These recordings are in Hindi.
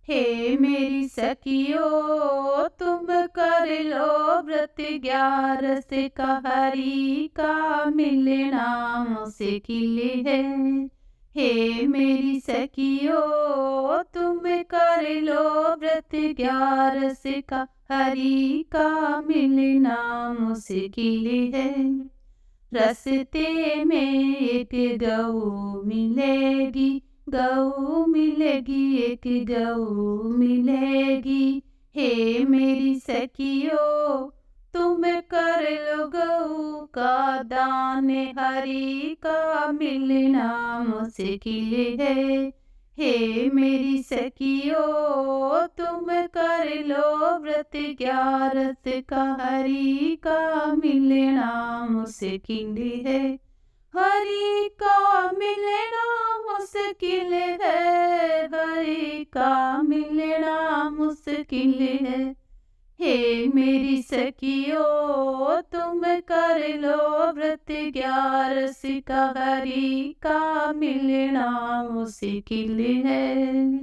हे मेरी सखियो तुम कर लो व्रत 11 का हरि का मिलना मुश्किल है। हे मेरी सखियो तुम कर लो व्रत 11 का हरि का मिलना मुश्किल है। रास्ते में एक गऊ मिलेगी, गऊ मिलेगी, एक गऊ मिलेगी। हे मेरी सखियो तुम कर लो गऊ का दान, हरि का मिलना मुश्किल है। हे मेरी सखियो तुम कर लो व्रत 11 का हरि का मिलना मुश्किल है। हरि का मिलना मुश्किल है, हरि का मिलना मुश्किल है। हे मेरी सखियो तुम कर लो व्रत 11 का हरि का मिलना मुश्किल है।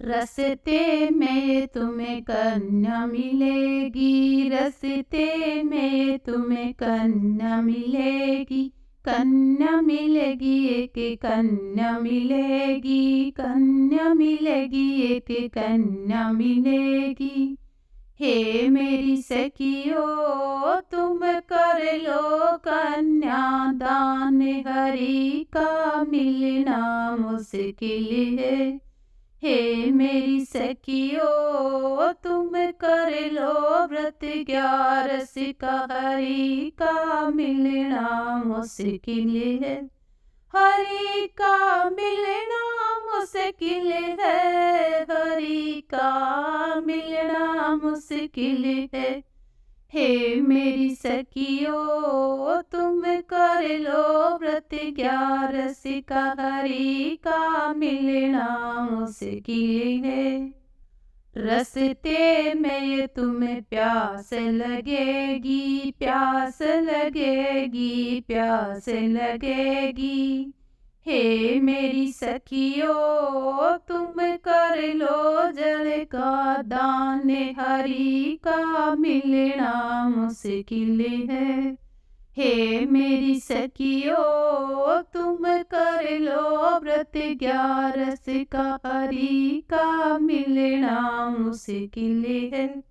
रास्ते में तुम्हें कन्या मिलेगी, रास्ते में तुम्हें कन्या मिलेगी। कन्या मिलेगी, एक कन्या मिलेगी, कन्या मिलेगी, एक कन्या मिलेगी। हे मेरी सखियो तुम कर लो कन्या दान, हरि का मिलना मुश्किल है। हे मेरी सखियो तुम कर लो व्रत 11 का हरि का मिलना मुश्किल है। हरि का मिलना मुश्किल है, हरि का मिलना मुश्किल है। हे मेरी सखियो तुम कर लो व्रत 11 का हरि का मिलना मुश्किल है। रास्ते में तुम्हें प्यास लगेगी, प्यास लगेगी, प्यास लगेगी। हे मेरी सखियो तुम कर लो जल का दान, हरि का मिलना मुश्किल है। हे मेरी सखियो तुम कर लो व्रत 11 का हरि का मिलना मुश्किल है।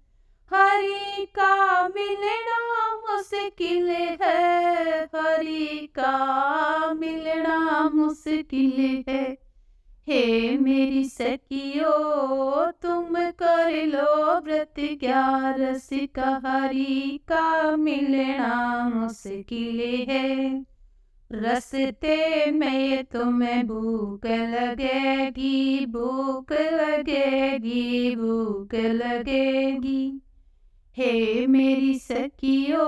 हरि का मिलना मुश्किल है, हरि का मिलना मुश्किल है। हे मेरी सखियो तुम कर लो व्रत 11 का हरि का मिलना मुश्किल है। रास्ते में तुम्हें भूख लगेगी, भूख लगेगी, भूख लगेगी। हे मेरी सखियो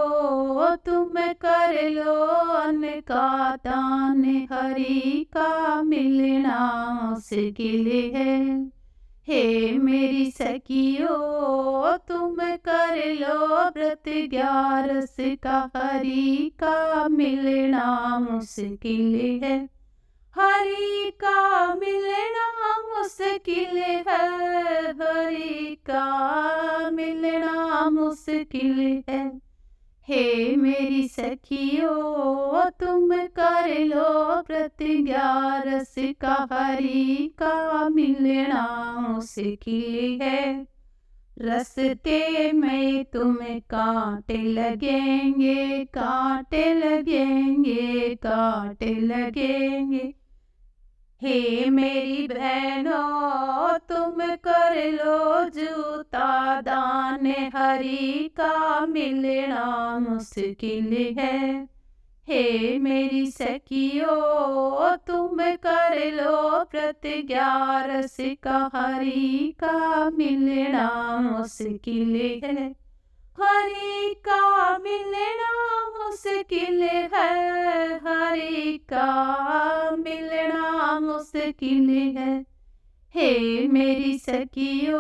तुम कर लो अन्न का दान, हरि का मिलना मुश्किल है। हे मेरी सखियो तुम कर लो व्रत 11 का हरि का मिलना मुश्किल है। हरि का मिलना मुश्किल है, हरि का मिलना मुश्किल है। हे मेरी सखियो तुम कर लो व्रत 11 का हरि का मिलना मुश्किल है। रास्ते में तुम्हें कांटे लगेंगे, कांटे लगेंगे, कांटे लगेंगे। हे मेरी बहनों तुम कर लो जूता दान, हरि का मिलना मुश्किल है। हे मेरी सखियो तुम कर लो व्रत 11 का हरि का मिलना मुश्किल है। हरि का मिलना मुश्किल है, हरि का मिलना मुश्किल है। हे मेरी सखियो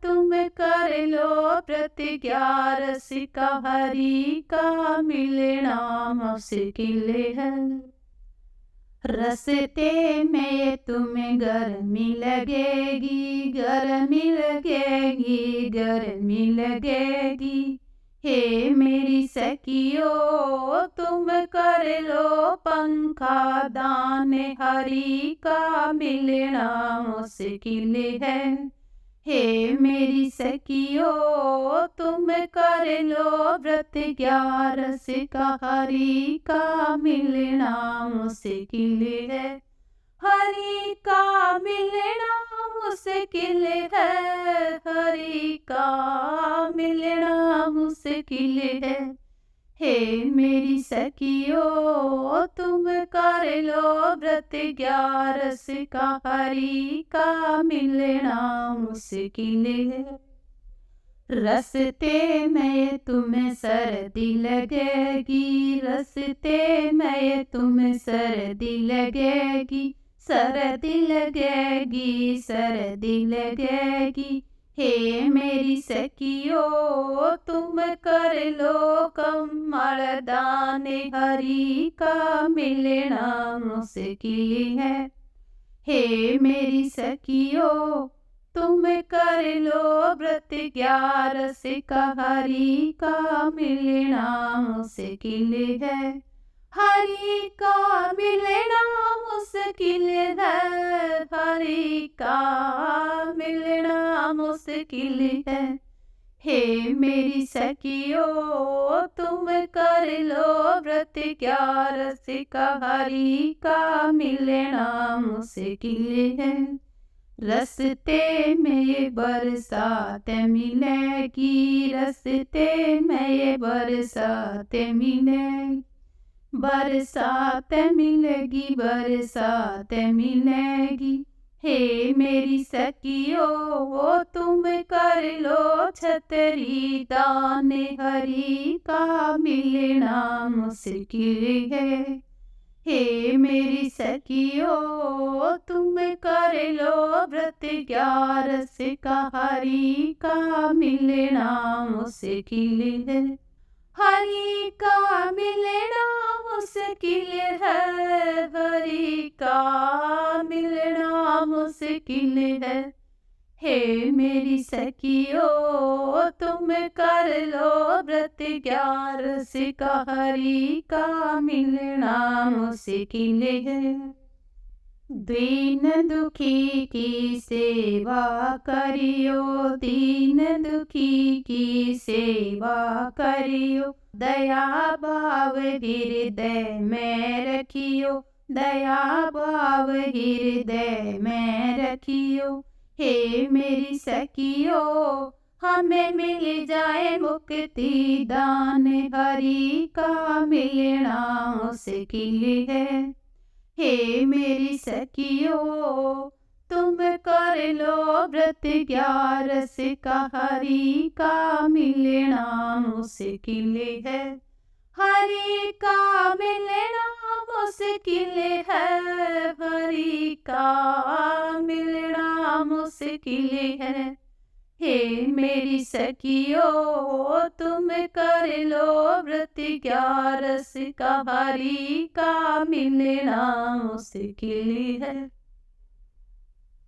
तुम कर लो व्रत 11 का हरि का मिलना मुश्किल है। रस्ते में तुम्हें गर्मी लगेगी, गर्मी लगेगी, गर्मी लगेगी। हे मेरी सखियो तुम कर लो पंखा दान, हरि का मिलना मुश्किल है। हे मेरी सखियो तुम कर लो व्रत 11 का, हरि का मिलना मुश्किल है। हरि का मिलना मुश्किल है, हरि का मिलना मुश्किल है। हे मेरी सखियो तुम कर लो व्रत 11 का, हरि का मिलना मुश्किल है। रस्ते में तुम्हें सर्दी लगेगी, रस्ते में तुम्हें सर्दी लगेगी, सर्दी लगेगी, सर्दी लगेगी। हे मेरी सखियो तुम कर लो कमल दान, हरि का मिलना मुश्किल है। हे मेरी सखियो तुम कर लो व्रत 11 का, हरि का मिलना मुश्किल है। हरि का मिलना मुश्किल है, हरि का मिलना मुश्किल है। हे मेरी सखियो तुम कर लो व्रत 11 का, हरि का मिलना मुश्किल है। रस्ते में बरसात मिलेगी, रस्ते में बरसात मिलेगी, बरसात मिलेगी, बरसात मिलेगी। हे मेरी सखियो तुम कर लो छतरी दान, हरि का मिलना मुश्किल है। हे मेरी सखियो तुम कर लो व्रत 11 का, हरि का मिलना मुश्किल है। हरि का मिलना मुश्किल है, हरि का मिलना मुश्किल है। हे मेरी सखियो तुम कर लो व्रत 11 का, हरि का मिलना मुश्किल है। दीन दुखी की सेवा करियो, दीन दुखी की सेवा करियो, दया भाव हृदय में रखियो, दया भाव हृदय में रखियो। हे मेरी सखियो हमें मिल जाए मुक्ति दान, हरि का मिलना मुश्किल है। हे मेरी सखियो तुम कर लो व्रत 11 का, हरि का मिलना मुश्किल है। हरि का मिलना मुश्किल है, हरि का मिलना मुश्किल है। हे मेरी सखियो तुम कर लो व्रत 11 का, हरि का मिलना मुश्किल है।